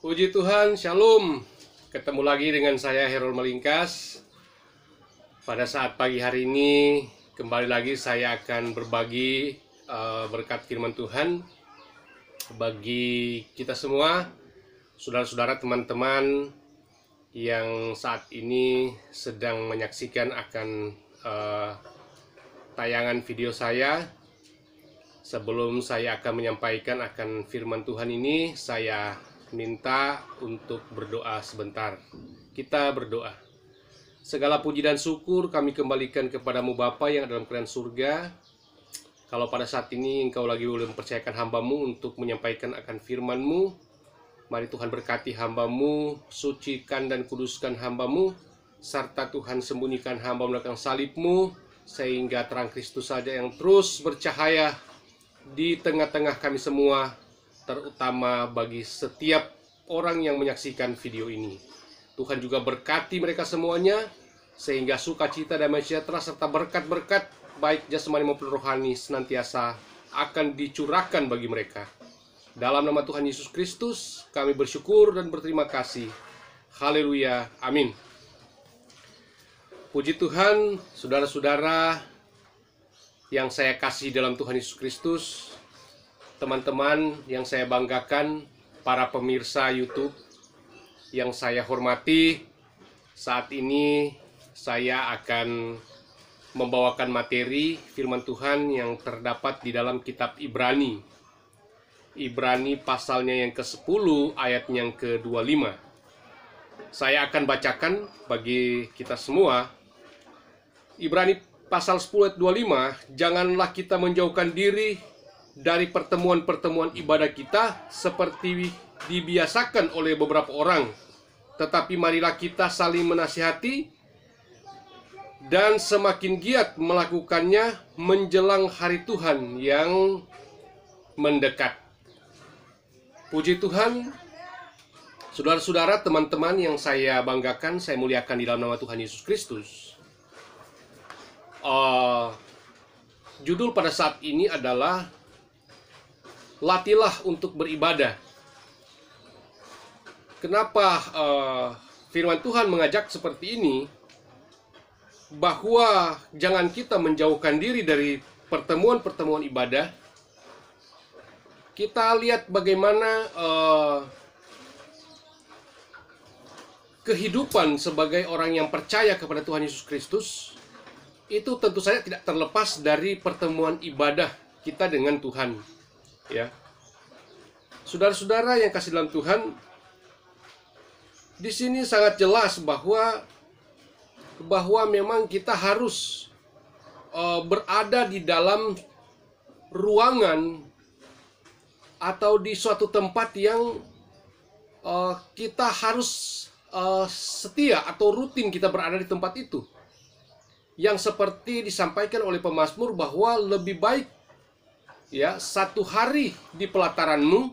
Puji Tuhan, Shalom. Ketemu lagi dengan saya Herol Melingkas. Pada saat pagi hari ini, kembali lagi saya akan berbagi berkat firman Tuhan bagi kita semua, saudara-saudara, teman-teman yang saat ini sedang menyaksikan akan tayangan video saya. Sebelum saya akan menyampaikan akan firman Tuhan ini, saya minta untuk berdoa sebentar. Kita berdoa. Segala puji dan syukur kami kembalikan kepadamu Bapa yang ada dalam kerajaan surga. Kalau pada saat ini Engkau lagi boleh mempercayakan hamba-Mu untuk menyampaikan akan firman-Mu, mari Tuhan berkati hamba-Mu, sucikan dan kuduskan hamba-Mu, serta Tuhan sembunyikan hamba-Mu belakang salib-Mu, sehingga terang Kristus saja yang terus bercahaya di tengah-tengah kami semua, terutama bagi setiap orang yang menyaksikan video ini. Tuhan juga berkati mereka semuanya, sehingga sukacita, damai sejahtera, serta berkat-berkat baik jasmani maupun rohani senantiasa akan dicurahkan bagi mereka. Dalam nama Tuhan Yesus Kristus, kami bersyukur dan berterima kasih. Haleluya, amin. Puji Tuhan, saudara-saudara yang saya kasih dalam Tuhan Yesus Kristus, teman-teman yang saya banggakan, para pemirsa YouTube yang saya hormati, saat ini saya akan membawakan materi firman Tuhan yang terdapat di dalam kitab Ibrani. Ibrani pasalnya yang ke-10 ayatnya yang ke-25. Saya akan bacakan bagi kita semua. Ibrani pasal 10 ayat 25, janganlah kita menjauhkan diri dari pertemuan-pertemuan ibadah kita seperti dibiasakan oleh beberapa orang, tetapi marilah kita saling menasihati dan semakin giat melakukannya menjelang hari Tuhan yang mendekat. Puji Tuhan, saudara-saudara, teman-teman yang saya banggakan, saya muliakan di dalam nama Tuhan Yesus Kristus. Judul pada saat ini adalah Latilah untuk beribadah. Kenapa firman Tuhan mengajak seperti ini? Bahwa jangan kita menjauhkan diri dari pertemuan-pertemuan ibadah. Kita lihat bagaimana kehidupan sebagai orang yang percaya kepada Tuhan Yesus Kristus itu tentu saja tidak terlepas dari pertemuan ibadah kita dengan Tuhan. Ya, saudara-saudara yang kasih dalam Tuhan, di sini sangat jelas bahwa memang kita harus berada di dalam ruangan atau di suatu tempat yang kita harus setia atau rutin kita berada di tempat itu. Yang seperti disampaikan oleh pemazmur bahwa lebih baik ya 1 hari di pelataranmu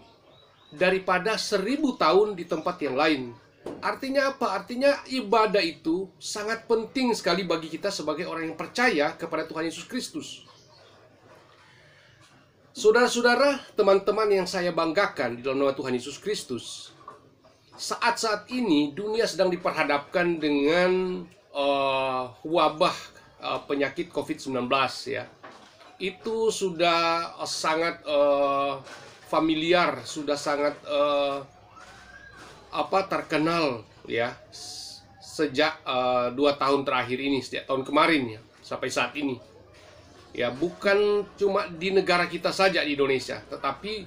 daripada 1000 tahun di tempat yang lain. Artinya apa? Artinya ibadah itu sangat penting sekali bagi kita sebagai orang yang percaya kepada Tuhan Yesus Kristus. Saudara-saudara, teman-teman yang saya banggakan di dalam nama Tuhan Yesus Kristus, saat-saat ini dunia sedang diperhadapkan dengan wabah penyakit COVID-19 ya. Itu sudah sangat familiar, sudah sangat terkenal ya sejak 2 tahun terakhir ini, sejak tahun kemarin ya sampai saat ini. Ya, bukan cuma di negara kita saja di Indonesia, tetapi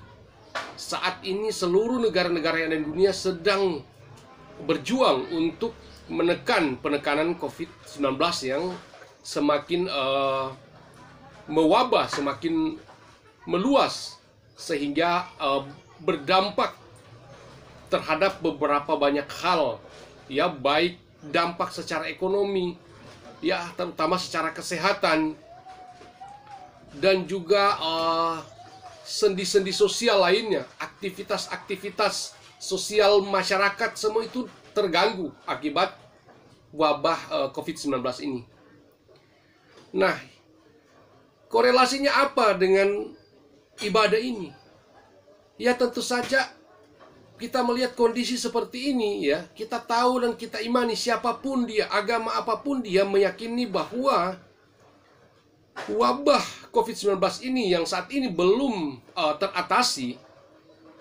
saat ini seluruh negara-negara yang ada di dunia sedang berjuang untuk menekan penekanan COVID-19 yang semakin mewabah, semakin meluas, sehingga berdampak terhadap beberapa banyak hal ya, baik dampak secara ekonomi ya, terutama secara kesehatan, dan juga sendi-sendi sosial lainnya, aktivitas-aktivitas sosial masyarakat, semua itu terganggu akibat wabah COVID-19 ini. Nah, korelasinya apa dengan ibadah ini? Ya tentu saja kita melihat kondisi seperti ini ya, kita tahu dan kita imani siapapun dia, agama apapun dia, meyakini bahwa wabah COVID-19 ini yang saat ini belum teratasi,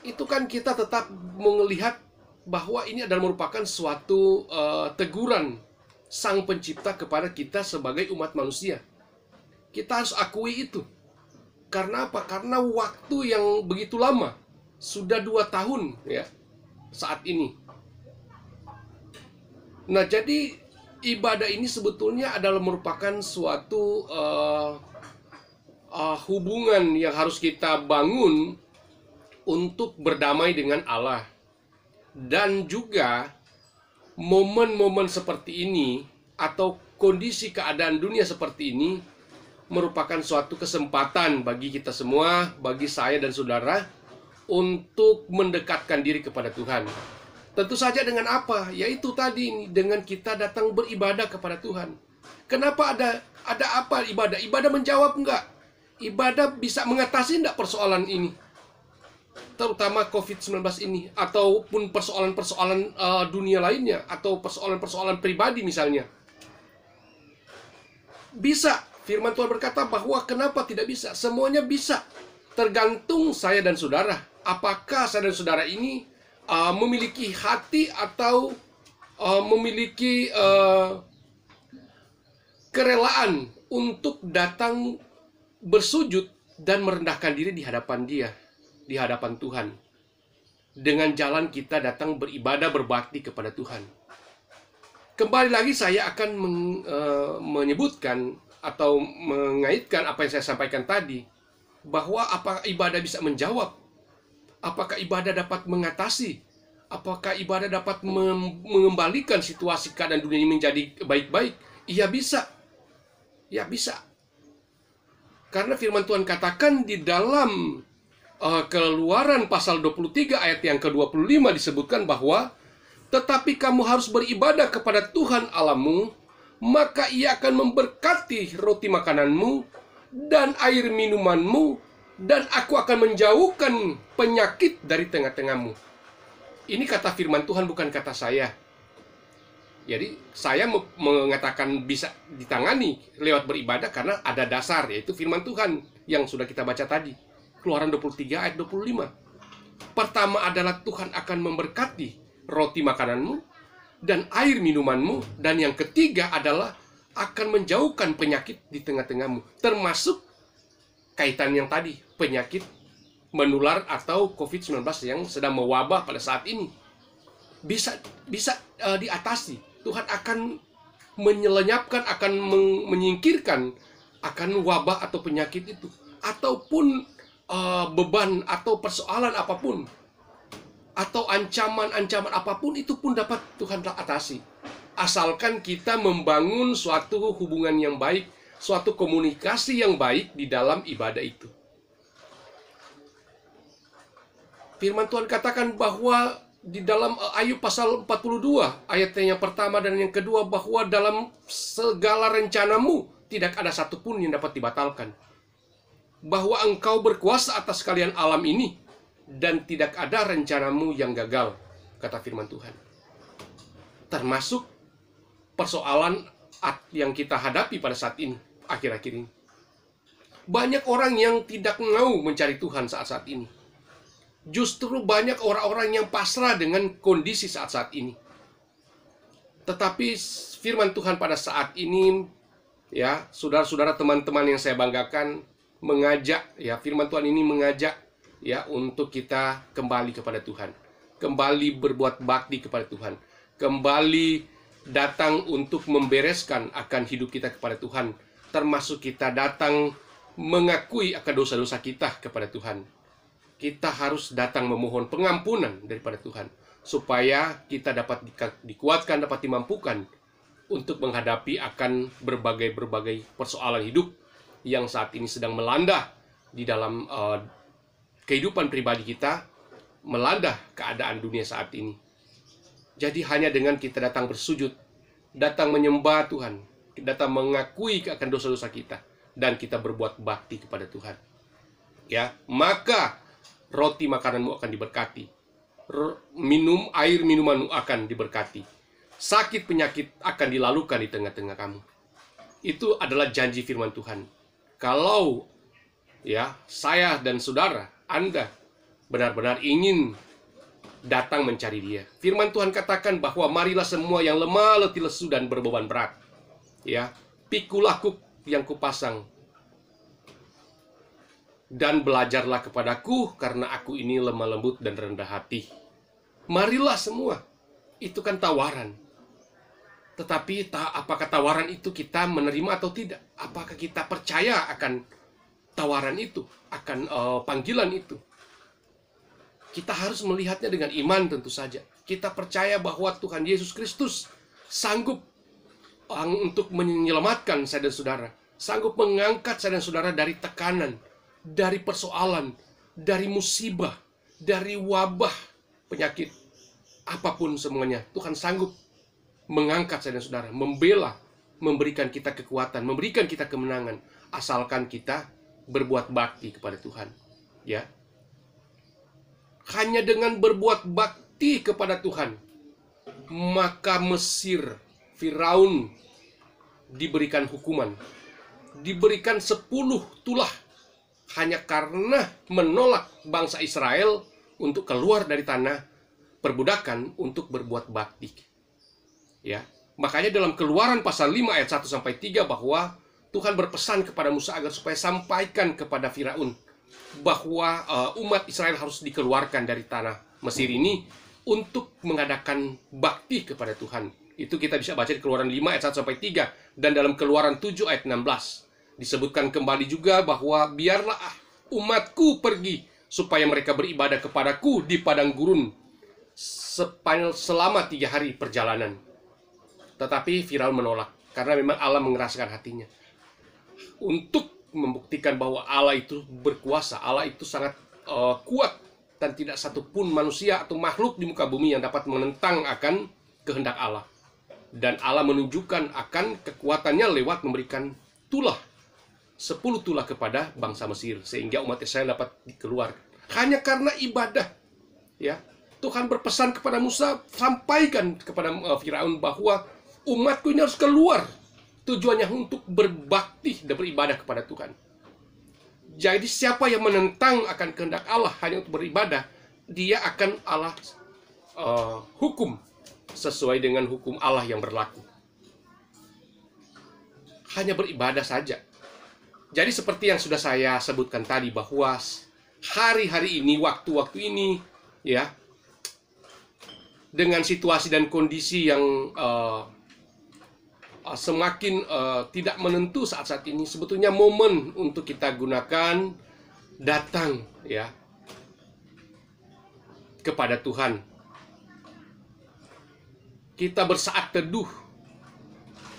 itu kan kita tetap melihat bahwa ini adalah merupakan suatu teguran Sang Pencipta kepada kita sebagai umat manusia. Kita harus akui itu. Karena apa? Karena waktu yang begitu lama, sudah 2 tahun ya saat ini. Nah, jadi ibadah ini sebetulnya adalah merupakan suatu hubungan yang harus kita bangun untuk berdamai dengan Allah. Dan juga momen-momen seperti ini atau kondisi keadaan dunia seperti ini merupakan suatu kesempatan bagi kita semua, bagi saya dan saudara, untuk mendekatkan diri kepada Tuhan. Tentu saja dengan apa? Yaitu tadi, dengan kita datang beribadah kepada Tuhan. Kenapa ada apa ibadah? Ibadah menjawab enggak? Ibadah bisa mengatasi enggak persoalan ini? Terutama COVID-19 ini, ataupun persoalan-persoalan dunia lainnya, atau persoalan-persoalan pribadi misalnya. Bisa. Firman Tuhan berkata bahwa kenapa tidak bisa? Semuanya bisa. Tergantung saya dan saudara. Apakah saya dan saudara ini memiliki hati atau memiliki kerelaan untuk datang bersujud dan merendahkan diri di hadapan Dia, di hadapan Tuhan. Dengan jalan kita datang beribadah, berbakti kepada Tuhan. Kembali lagi saya akan menyebutkan atau mengaitkan apa yang saya sampaikan tadi, bahwa apakah ibadah bisa menjawab? Apakah ibadah dapat mengatasi? Apakah ibadah dapat mengembalikan situasi keadaan dunia ini menjadi baik-baik? Iya bisa. Ya bisa. Karena firman Tuhan katakan di dalam Keluaran pasal 23 ayat yang ke-25 disebutkan bahwa tetapi kamu harus beribadah kepada Tuhan Allahmu, maka Ia akan memberkati roti makananmu dan air minumanmu, dan aku akan menjauhkan penyakit dari tengah-tengahmu. Ini kata firman Tuhan, bukan kata saya. Jadi saya mengatakan bisa ditangani lewat beribadah karena ada dasar, yaitu firman Tuhan yang sudah kita baca tadi. Keluaran 23 ayat 25. Pertama adalah Tuhan akan memberkati roti makananmu dan air minumanmu. Dan yang ketiga adalah akan menjauhkan penyakit di tengah-tengahmu. Termasuk kaitan yang tadi, penyakit menular atau COVID-19 yang sedang mewabah pada saat ini. Bisa diatasi. Tuhan akan menyelenyapkan, akan menyingkirkan akan wabah atau penyakit itu. Ataupun beban atau persoalan apapun. Atau ancaman-ancaman apapun, itu pun dapat Tuhan atasi. Asalkan kita membangun suatu hubungan yang baik, suatu komunikasi yang baik di dalam ibadah itu. Firman Tuhan katakan bahwa di dalam Ayub pasal 42 ayat yang pertama dan yang kedua, bahwa dalam segala rencanamu tidak ada satupun yang dapat dibatalkan. Bahwa engkau berkuasa atas sekalian alam ini dan tidak ada rencanamu yang gagal, kata firman Tuhan. Termasuk persoalan yang kita hadapi pada saat ini, akhir-akhir ini. Banyak orang yang tidak mau mencari Tuhan saat-saat ini. Justru banyak orang-orang yang pasrah dengan kondisi saat-saat ini. Tetapi firman Tuhan pada saat ini, ya, saudara-saudara, teman-teman yang saya banggakan, mengajak, ya, firman Tuhan ini mengajak, ya, untuk kita kembali kepada Tuhan, kembali berbuat bakti kepada Tuhan, kembali datang untuk membereskan akan hidup kita kepada Tuhan, termasuk kita datang mengakui akan dosa-dosa kita kepada Tuhan. Kita harus datang memohon pengampunan daripada Tuhan, supaya kita dapat dikuatkan, dapat dimampukan untuk menghadapi akan berbagai persoalan hidup yang saat ini sedang melanda di dalam kehidupan pribadi kita, melanda keadaan dunia saat ini. Jadi hanya dengan kita datang bersujud, datang menyembah Tuhan, datang mengakui akan dosa-dosa kita, dan kita berbuat bakti kepada Tuhan, ya, maka roti makananmu akan diberkati, air minumanmu akan diberkati. Sakit penyakit akan dilalukan di tengah-tengah kamu. Itu adalah janji firman Tuhan. Kalau ya saya dan saudara, Anda benar-benar ingin datang mencari Dia. Firman Tuhan katakan bahwa marilah semua yang lemah, letih, lesu dan berbeban berat. Ya, pikulah kuk yang kupasang dan belajarlah kepadaku karena aku ini lemah lembut dan rendah hati. Marilah semua. Itu kan tawaran. Tetapi apakah tawaran itu kita menerima atau tidak? Apakah kita percaya akan tawaran itu, akan panggilan itu? Kita harus melihatnya dengan iman tentu saja. Kita percaya bahwa Tuhan Yesus Kristus sanggup untuk menyelamatkan saya dan saudara. Sanggup mengangkat saya dan saudara dari tekanan, dari persoalan, dari musibah, dari wabah, penyakit. Apapun semuanya, Tuhan sanggup mengangkat saya dan saudara, membela, memberikan kita kekuatan, memberikan kita kemenangan, asalkan kita berbuat bakti kepada Tuhan. Ya. Hanya dengan berbuat bakti kepada Tuhan, maka Mesir, Firaun diberikan hukuman, diberikan 10 tulah hanya karena menolak bangsa Israel untuk keluar dari tanah perbudakan untuk berbuat bakti. Ya, makanya dalam Keluaran pasal 5 ayat 1 sampai 3 bahwa Tuhan berpesan kepada Musa agar supaya sampaikan kepada Firaun bahwa umat Israel harus dikeluarkan dari tanah Mesir ini untuk mengadakan bakti kepada Tuhan. Itu kita bisa baca di Keluaran 5 ayat 1 sampai 3 dan dalam Keluaran 7 ayat 16 disebutkan kembali juga bahwa biarlah umatku pergi supaya mereka beribadah kepadaku di padang gurun selama 3 hari perjalanan. Tetapi Firaun menolak karena memang Allah mengeraskan hatinya. Untuk membuktikan bahwa Allah itu berkuasa, Allah itu sangat kuat dan tidak satupun manusia atau makhluk di muka bumi yang dapat menentang akan kehendak Allah. Dan Allah menunjukkan akan kekuatannya lewat memberikan tulah, 10 tulah kepada bangsa Mesir sehingga umat Israel dapat dikeluarkan. Hanya karena ibadah. Ya, Tuhan berpesan kepada Musa, sampaikan kepada Firaun bahwa umatku ini harus keluar. Tujuannya untuk berbakti dan beribadah kepada Tuhan. Jadi siapa yang menentang akan kehendak Allah hanya untuk beribadah, dia akan Allah hukum sesuai dengan hukum Allah yang berlaku. Hanya beribadah saja. Jadi seperti yang sudah saya sebutkan tadi bahwa hari-hari ini, waktu-waktu ini, ya, dengan situasi dan kondisi yang semakin tidak menentu saat-saat ini, sebetulnya momen untuk kita gunakan datang ya kepada Tuhan. Kita bersaat teduh,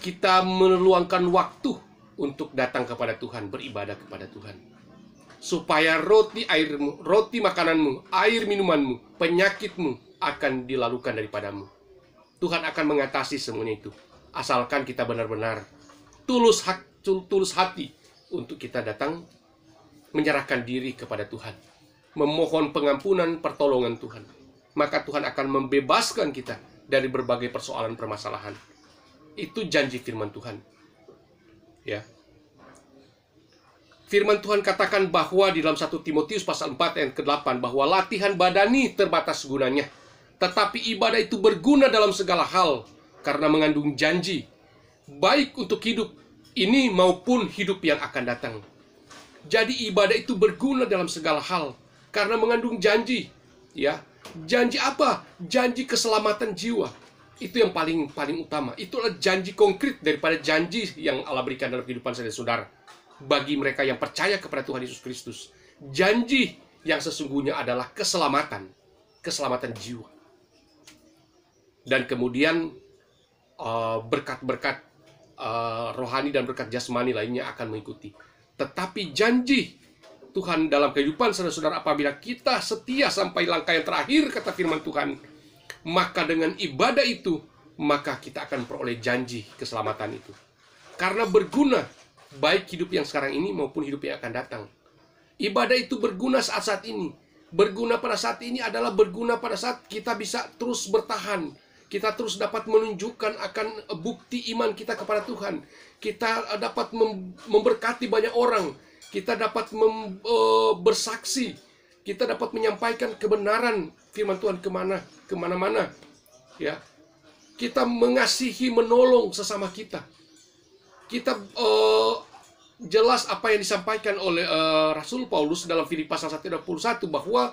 kita meluangkan waktu untuk datang kepada Tuhan, beribadah kepada Tuhan, supaya roti airmu, roti makananmu, air minumanmu, penyakitmu akan dilalukan daripadamu. Tuhan akan mengatasi semuanya itu, asalkan kita benar-benar tulus hati untuk kita datang menyerahkan diri kepada Tuhan, memohon pengampunan pertolongan Tuhan. Maka Tuhan akan membebaskan kita dari berbagai persoalan permasalahan. Itu janji firman Tuhan. Ya. Firman Tuhan katakan bahwa di dalam 1 Timotius pasal 4 ayat ke-8 bahwa latihan badani terbatas gunanya, tetapi ibadah itu berguna dalam segala hal karena mengandung janji, baik untuk hidup ini maupun hidup yang akan datang. Jadi ibadah itu berguna dalam segala hal karena mengandung janji. Ya, janji apa? Janji keselamatan jiwa. Itu yang paling utama. Itulah janji konkret daripada janji yang Allah berikan dalam kehidupan saya dan saudara. Bagi mereka yang percaya kepada Tuhan Yesus Kristus, janji yang sesungguhnya adalah keselamatan jiwa. Dan kemudian berkat-berkat rohani dan berkat jasmani lainnya akan mengikuti. Tetapi janji Tuhan dalam kehidupan saudara-saudara, apabila kita setia sampai langkah yang terakhir, kata firman Tuhan, maka dengan ibadah itu, maka kita akan peroleh janji keselamatan itu. Karena berguna, baik hidup yang sekarang ini maupun hidup yang akan datang. Ibadah itu berguna saat-saat ini. Berguna pada saat ini adalah berguna pada saat kita bisa terus bertahan. Kita terus dapat menunjukkan akan bukti iman kita kepada Tuhan. Kita dapat memberkati banyak orang. Kita dapat bersaksi. Kita dapat menyampaikan kebenaran firman Tuhan kemana-mana. Ya, kita mengasihi, menolong sesama kita. Kita jelas apa yang disampaikan oleh Rasul Paulus dalam Filipi pasal 1:21 bahwa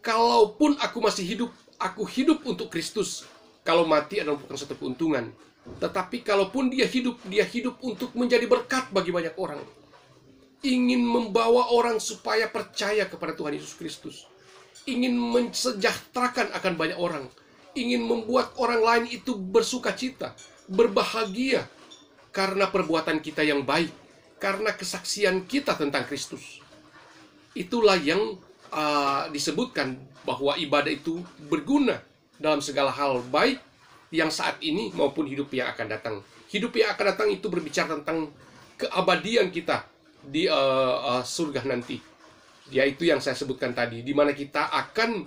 kalaupun aku masih hidup, aku hidup untuk Kristus. Kalau mati adalah bukan satu keuntungan. Tetapi kalaupun dia hidup untuk menjadi berkat bagi banyak orang. Ingin membawa orang supaya percaya kepada Tuhan Yesus Kristus. Ingin mensejahterakan akan banyak orang. Ingin membuat orang lain itu bersuka cita, berbahagia karena perbuatan kita yang baik, karena kesaksian kita tentang Kristus. Itulah yang disebutkan bahwa ibadah itu berguna dalam segala hal, baik yang saat ini maupun hidup yang akan datang. Hidup yang akan datang itu berbicara tentang keabadian kita di surga nanti. Yaitu yang saya sebutkan tadi, di mana kita akan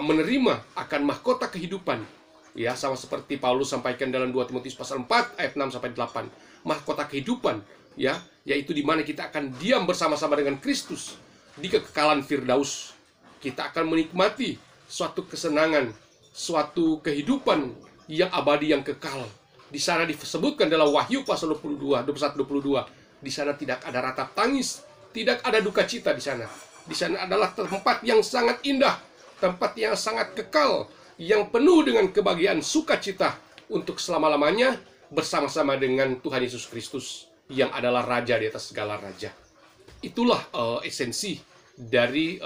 menerima akan mahkota kehidupan. Ya, sama seperti Paulus sampaikan dalam 2 Timotius pasal 4 ayat 6 sampai 8. Mahkota kehidupan, ya, yaitu di mana kita akan diam bersama-sama dengan Kristus di kekekalan Firdaus. Kita akan menikmati suatu kesenangan, suatu kehidupan yang abadi, yang kekal. Di sana disebutkan dalam Wahyu pasal 21-22. Di sana tidak ada ratap tangis, tidak ada duka cita di sana. Di sana adalah tempat yang sangat indah, tempat yang sangat kekal, yang penuh dengan kebahagiaan sukacita untuk selama-lamanya bersama-sama dengan Tuhan Yesus Kristus yang adalah Raja di atas segala raja. Itulah esensi dari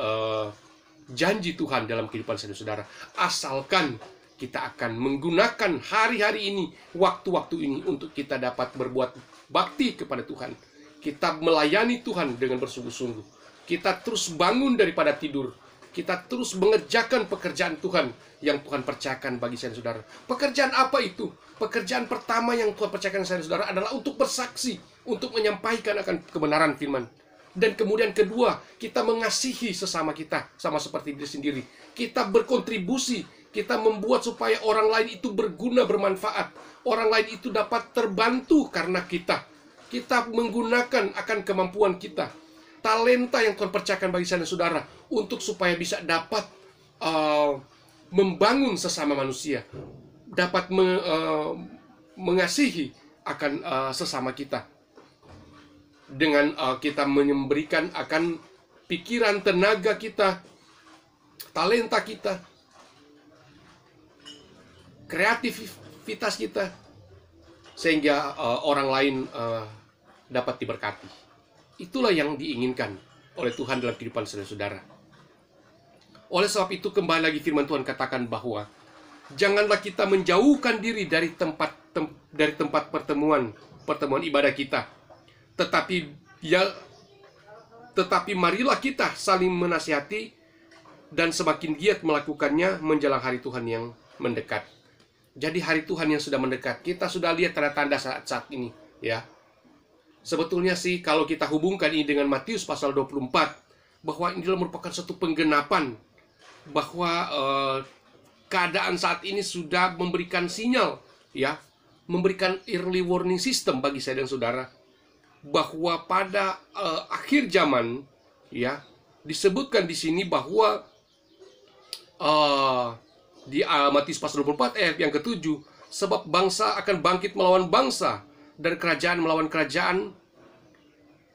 janji Tuhan dalam kehidupan saudara-saudara. Asalkan kita akan menggunakan hari-hari ini, waktu-waktu ini untuk kita dapat berbuat bakti kepada Tuhan. Kita melayani Tuhan dengan bersungguh-sungguh. Kita terus bangun daripada tidur. Kita terus mengerjakan pekerjaan Tuhan yang Tuhan percayakan bagi saudara. Pekerjaan apa itu? Pekerjaan pertama yang Tuhan percayakan saudara adalah untuk bersaksi, untuk menyampaikan akan kebenaran firman. Dan kemudian kedua, kita mengasihi sesama kita, sama seperti diri sendiri. Kita berkontribusi, kita membuat supaya orang lain itu berguna, bermanfaat. Orang lain itu dapat terbantu karena kita. Kita menggunakan akan kemampuan kita, talenta yang Tuhan percayakan bagi saudara untuk supaya bisa dapat membangun sesama manusia, dapat mengasihi akan sesama kita dengan kita memberikan akan pikiran, tenaga kita, talenta kita, kreativitas kita, sehingga orang lain dapat diberkati. Itulah yang diinginkan oleh Tuhan dalam kehidupan saudara-saudara. Oleh sebab itu, kembali lagi firman Tuhan katakan bahwa janganlah kita menjauhkan diri dari tempat pertemuan ibadah kita, tetapi marilah kita saling menasihati dan semakin giat melakukannya menjelang hari Tuhan yang mendekat. Jadi hari Tuhan yang sudah mendekat, kita sudah lihat tanda-tanda saat ini, ya. Sebetulnya sih kalau kita hubungkan ini dengan Matius pasal 24, bahwa ini merupakan satu penggenapan bahwa keadaan saat ini sudah memberikan sinyal, ya, memberikan early warning system bagi saya dan saudara, bahwa pada akhir zaman, ya, disebutkan di sini bahwa di Matius pasal 24 ayat yang ke-7, sebab bangsa akan bangkit melawan bangsa dan kerajaan melawan kerajaan,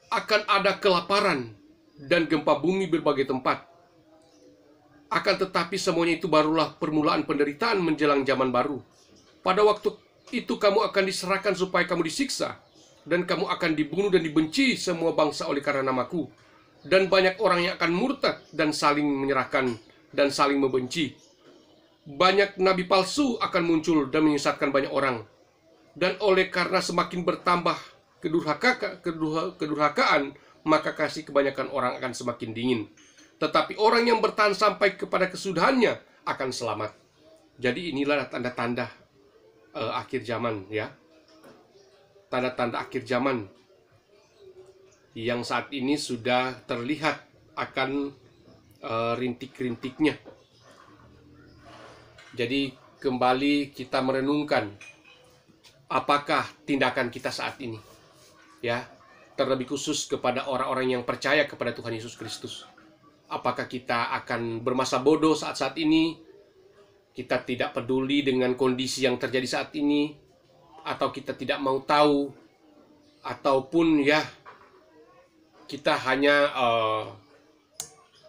akan ada kelaparan dan gempa bumi berbagai tempat. Akan tetapi semuanya itu barulah permulaan penderitaan menjelang zaman baru. Pada waktu itu kamu akan diserahkan supaya kamu disiksa, dan kamu akan dibunuh dan dibenci semua bangsa oleh karena namaku. Dan banyak orang yang akan murtad dan saling menyerahkan dan saling membenci. Banyak nabi palsu akan muncul dan menyesatkan banyak orang. Dan oleh karena semakin bertambah kedurhakaan, maka kasih kebanyakan orang akan semakin dingin. Tetapi orang yang bertahan sampai kepada kesudahannya akan selamat. Jadi inilah tanda-tanda akhir zaman, ya. Tanda-tanda akhir zaman. yang saat ini sudah terlihat akan rintik-rintiknya. Jadi kembali kita merenungkan apakah tindakan kita saat ini, ya, terlebih khusus kepada orang-orang yang percaya kepada Tuhan Yesus Kristus. Apakah kita akan bermasa bodoh saat-saat ini? Kita tidak peduli dengan kondisi yang terjadi saat ini, atau kita tidak mau tahu, ataupun ya kita hanya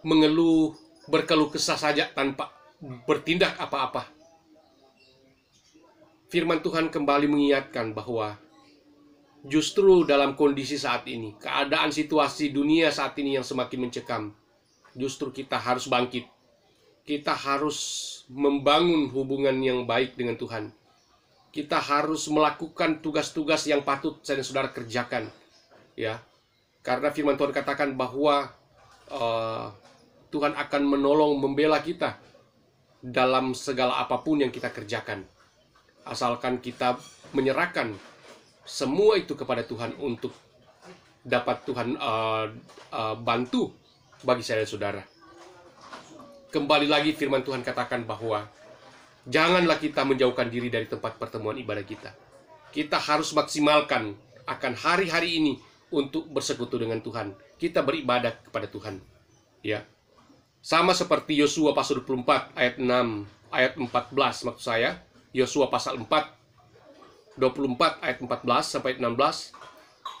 mengeluh, berkeluh kesah saja tanpa bertindak apa-apa. Firman Tuhan kembali mengingatkan bahwa justru dalam kondisi saat ini, keadaan situasi dunia saat ini yang semakin mencekam, justru kita harus bangkit. Kita harus membangun hubungan yang baik dengan Tuhan. Kita harus melakukan tugas-tugas yang patut saya dan saudara kerjakan, ya. Karena firman Tuhan katakan bahwa Tuhan akan menolong, membela kita dalam segala apapun yang kita kerjakan. Asalkan kita menyerahkan semua itu kepada Tuhan untuk dapat Tuhan bantu bagi saya dan saudara. Kembali lagi firman Tuhan katakan bahwa janganlah kita menjauhkan diri dari tempat pertemuan ibadah kita. Kita harus maksimalkan akan hari-hari ini untuk bersekutu dengan Tuhan. Kita beribadah kepada Tuhan, ya. Sama seperti Yosua pasal 24 ayat 6, ayat 14 maksud saya. Yosua pasal 24 ayat 14 sampai 16.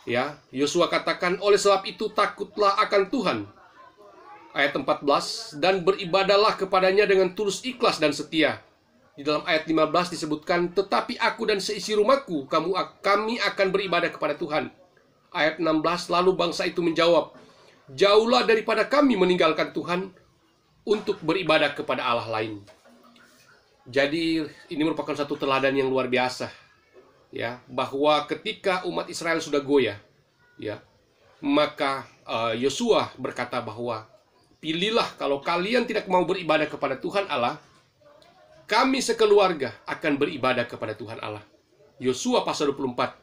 Ya, Yosua katakan, oleh sebab itu takutlah akan Tuhan. Ayat 14, dan beribadahlah kepadanya dengan tulus ikhlas dan setia. Di dalam ayat 15 disebutkan, tetapi aku dan seisi rumahku, kami akan beribadah kepada Tuhan. Ayat 16, lalu bangsa itu menjawab, jauhlah daripada kami meninggalkan Tuhan untuk beribadah kepada Allah lain. Jadi ini merupakan satu teladan yang luar biasa, ya, bahwa ketika umat Israel sudah goyah, ya, maka Yosua berkata bahwa pilihlah, kalau kalian tidak mau beribadah kepada Tuhan Allah, kami sekeluarga akan beribadah kepada Tuhan Allah. Yosua pasal 24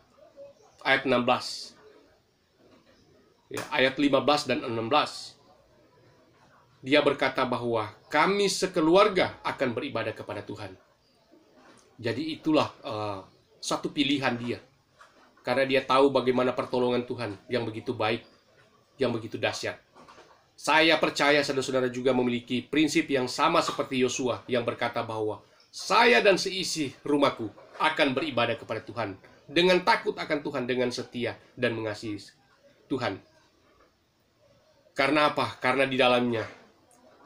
ayat 16, ya, ayat 15 dan 16. Dia berkata bahwa kami sekeluarga akan beribadah kepada Tuhan. Jadi itulah satu pilihan dia. Karena dia tahu bagaimana pertolongan Tuhan yang begitu baik, yang begitu dahsyat. Saya percaya saudara-saudara juga memiliki prinsip yang sama seperti Yosua yang berkata bahwa saya dan seisi rumahku akan beribadah kepada Tuhan dengan takut akan Tuhan, dengan setia dan mengasihi Tuhan. Karena apa? Karena di dalamnya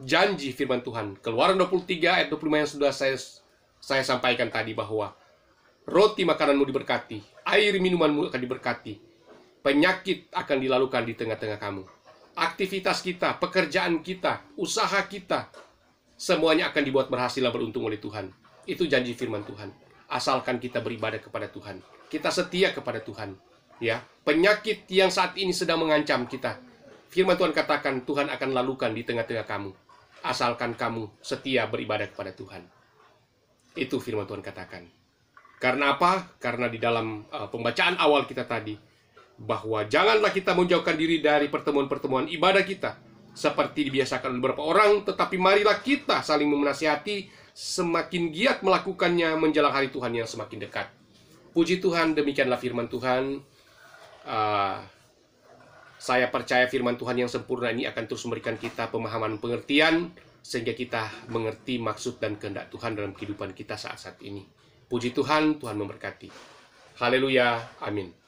janji firman Tuhan, Keluaran 23 ayat 25 yang sudah saya sampaikan tadi, bahwa roti makananmu diberkati, air minumanmu akan diberkati, penyakit akan dilalukan di tengah-tengah kamu. Aktivitas kita, pekerjaan kita, usaha kita, semuanya akan dibuat berhasil dan beruntung oleh Tuhan. Itu janji firman Tuhan. Asalkan kita beribadah kepada Tuhan, kita setia kepada Tuhan, ya. Penyakit yang saat ini sedang mengancam kita, firman Tuhan katakan Tuhan akan lalukan di tengah-tengah kamu, asalkan kamu setia beribadah kepada Tuhan. Itu firman Tuhan katakan. Karena apa? Karena di dalam pembacaan awal kita tadi, bahwa janganlah kita menjauhkan diri dari pertemuan-pertemuan ibadah kita, seperti dibiasakan oleh beberapa orang, tetapi marilah kita saling menasihati, semakin giat melakukannya menjelang hari Tuhan yang semakin dekat. Puji Tuhan, demikianlah firman Tuhan. Saya percaya firman Tuhan yang sempurna ini akan terus memberikan kita pemahaman pengertian, sehingga kita mengerti maksud dan kehendak Tuhan dalam kehidupan kita saat-saat ini. Puji Tuhan, Tuhan memberkati. Haleluya, amin.